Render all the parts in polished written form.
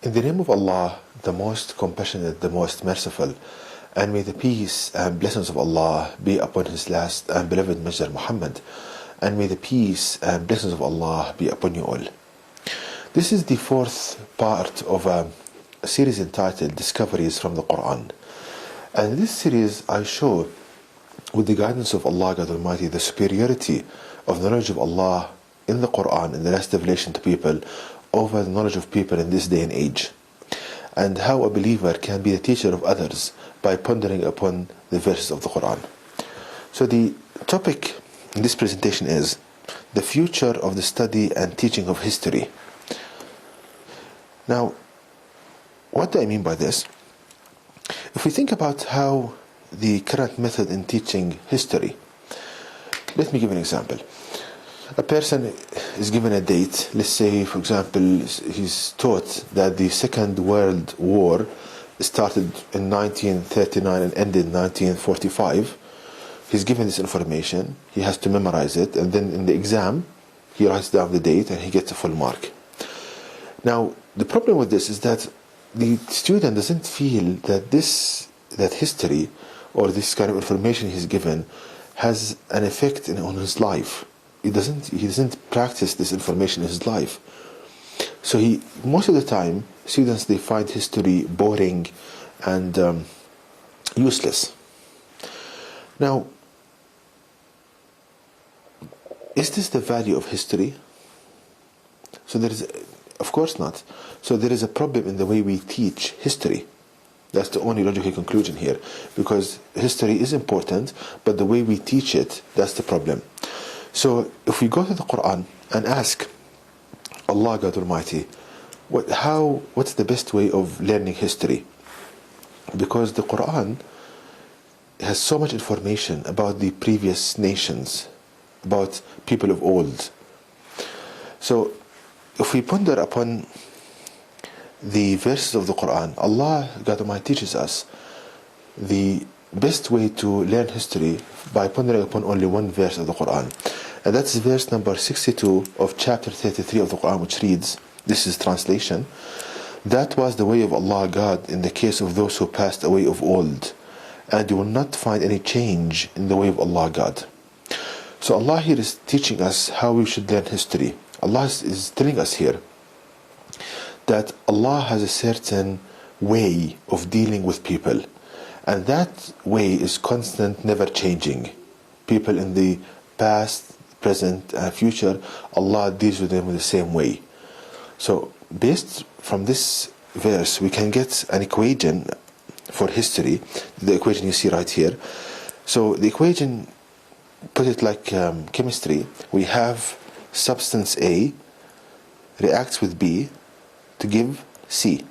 In the name of Allah, the most compassionate, the most merciful, and may the peace and blessings of Allah be upon His last and beloved Messenger Muhammad, and may the peace and blessings of Allah be upon you all. This is the fourth part of a series entitled Discoveries from the Quran. And in this series I show, with the guidance of Allah God Almighty, the superiority of the knowledge of Allah in the Quran, in the last revelation to people, over the knowledge of people in this day and age, and how a believer can be the teacher of others by pondering upon the verses of the Quran. So the topic in this presentation is the future of the study and teaching of history. Now, what do I mean by this? If we think about how the current method in teaching history, let me give an example. A person is given a date. Let's say, for example, he's taught that the Second World War started in 1939 and ended in 1945. He's given this information. He has to memorize it, and then in the exam, he writes down the date and he gets a full mark. Now, the problem with this is that the student doesn't feel that that history or this kind of information he's given has an effect on his life. He doesn't practice this information in his life. So most of the time, students, they find history boring and useless. Now, is this the value of history? So of course not. So there is a problem in the way we teach history. That's the only logical conclusion here, because history is important, but the way we teach it, that's the problem. So if we go to the Quran and ask Allah God Almighty, what's the best way of learning history? Because the Quran has so much information about the previous nations, about people of old. So if we ponder upon the verses of the Quran, Allah God Almighty teaches us the best way to learn history by pondering upon only one verse of the Quran. And that's verse number 62 of chapter 33 of the Quran, which reads, this is translation: "That was the way of Allah God in the case of those who passed away of old, and you will not find any change in the way of Allah God." So Allah here is teaching us how we should learn history. Allah is telling us here that Allah has a certain way of dealing with people, and that way is constant, never changing. People in the past, present, and future, Allah deals with them in the same way. So based from this verse, we can get an equation for history, the equation you see right here. So the equation, put it like chemistry. We have substance A reacts with B to give C.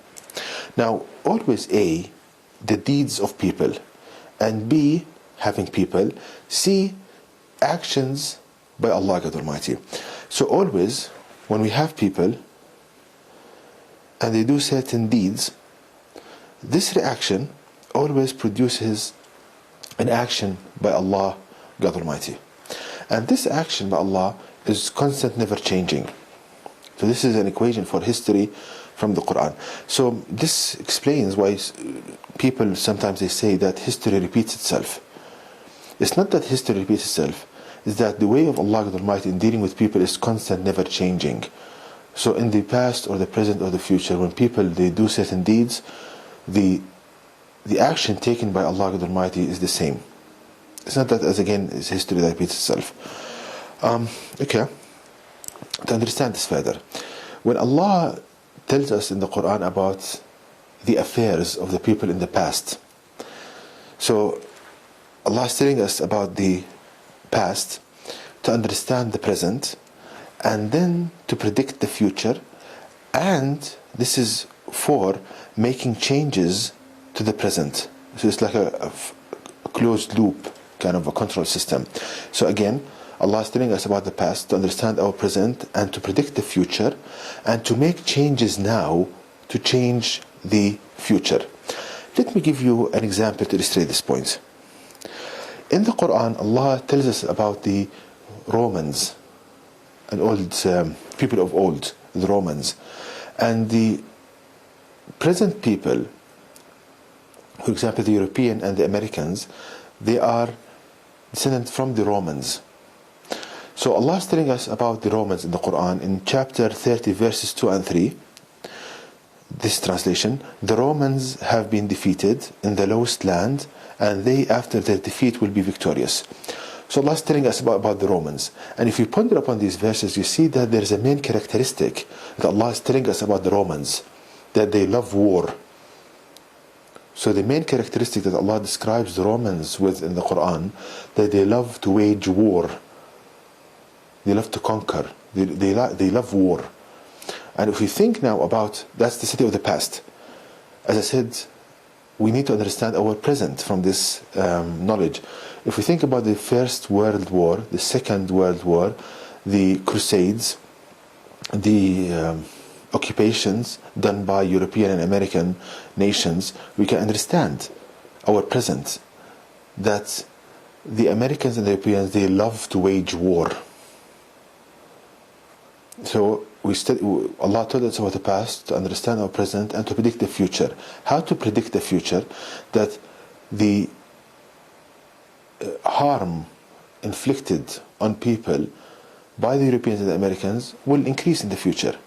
Now, always A, the deeds of people, and B, having people, C, actions by Allah God Almighty. So always, when we have people and they do certain deeds, this reaction always produces an action by Allah God Almighty. And this action by Allah is constant, never changing. So this is an equation for history from the Quran. So this explains why people sometimes they say that history repeats itself. It's not that history repeats itself. It's that the way of Allah Almighty in dealing with people is constant, never changing. So in the past or the present or the future, when people they do certain deeds, the action taken by Allah Almighty is the same. It's not that, as again, it's history that repeats itself. Okay. To understand this further, when Allah tells us in the Quran about the affairs of the people in the past, so Allah is telling us about the past to understand the present, and then to predict the future, and this is for making changes to the present. So it's like a closed loop, kind of a control system. So again, Allah is telling us about the past to understand our present and to predict the future, and to make changes now to change the future. Let me give you an example to illustrate this point. In the Quran, Allah tells us about the Romans, an old people of old, the Romans, and the present people, for example, the European and the Americans, they are descended from the Romans. So Allah is telling us about the Romans in the Quran in chapter 30 verses 2 and 3. This translation: the Romans have been defeated in the lowest land, and they after their defeat will be victorious. So Allah is telling us about the Romans. And if you ponder upon these verses, you see that there is a main characteristic that Allah is telling us about the Romans, that they love war. So the main characteristic that Allah describes the Romans with in the Quran, that they love to wage war. They love to conquer. They love war. And if we think now about, that's the city of the past. As I said, we need to understand our present from this knowledge. If we think about the First World War, the Second World War, the Crusades, the occupations done by European and American nations, we can understand our present, that the Americans and the Europeans, they love to wage war. So Allah told us about the past to understand our present and to predict the future. How to predict the future? That the harm inflicted on people by the Europeans and the Americans will increase in the future.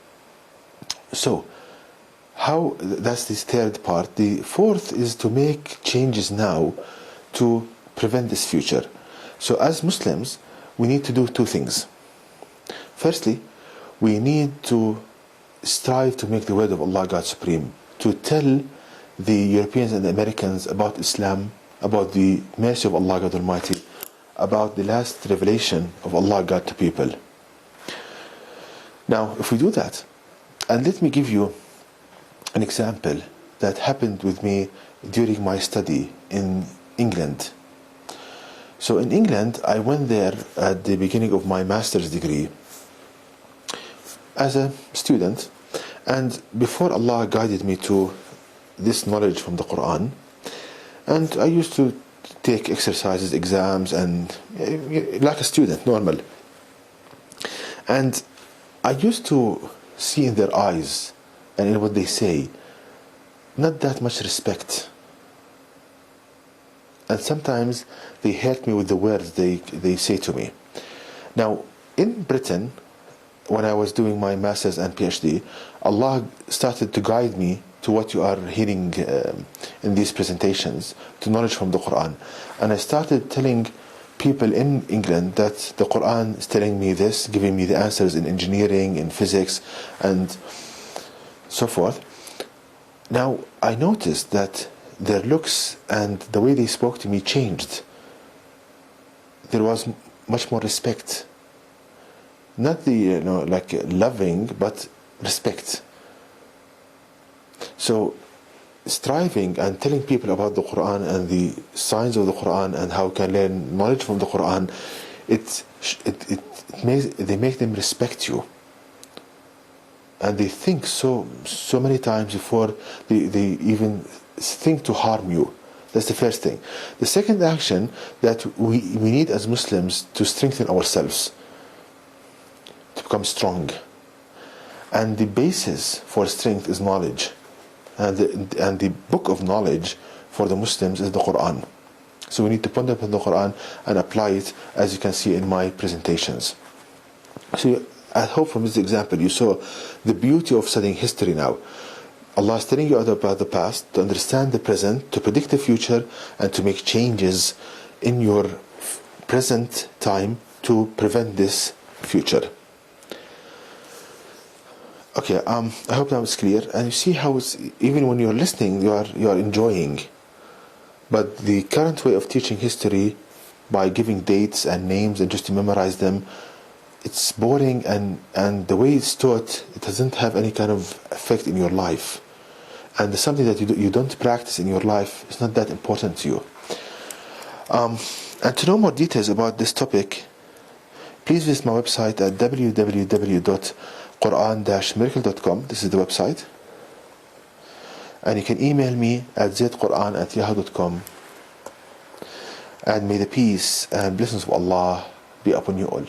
So, that's this third part. The fourth is to make changes now to prevent this future. So as Muslims, we need to do two things. Firstly, we need to strive to make the word of Allah God Supreme, to tell the Europeans and the Americans about Islam, about the mercy of Allah God Almighty, about the last revelation of Allah God to people. Now, if we do that, and let me give you an example that happened with me during my study in England. So in England, I went there at the beginning of my master's degree as a student, and before Allah guided me to this knowledge from the Quran, and I used to take exercises, exams, and like a student, normal. And I used to see in their eyes and in what they say, not that much respect. And sometimes they hurt me with the words they say to me. Now, in Britain, when I was doing my master's and PhD, Allah started to guide me to what you are hearing in these presentations, to knowledge from the Quran. And I started telling people in England that the Quran is telling me this, giving me the answers in engineering, in physics, and so forth. Now, I noticed that their looks and the way they spoke to me changed. There was much more respect. Not the, like loving, but respect. So, striving and telling people about the Quran and the signs of the Quran and how can learn knowledge from the Quran, they make them respect you. And they think so many times before they even think to harm you. That's the first thing. The second action that we need as Muslims to strengthen ourselves, to become strong. And the basis for strength is knowledge. And the book of knowledge for the Muslims is the Quran. So we need to ponder upon the Quran and apply it, as you can see in my presentations. So I hope from this example you saw the beauty of studying history now. Allah is telling you about the past, to understand the present, to predict the future, and to make changes in your present time to prevent this future. Okay, I hope that was clear. And you see how even when you're listening, you are enjoying. But the current way of teaching history, by giving dates and names and just to memorize them, it's boring, and the way it's taught, it doesn't have any kind of effect in your life. And something that you don't practice in your life is not that important to you. And to know more details about this topic, please visit my website at www.quran-miracle.com. This is the website. And you can email me at zaidquran@yahoo.com. And may the peace and blessings of Allah be upon you all.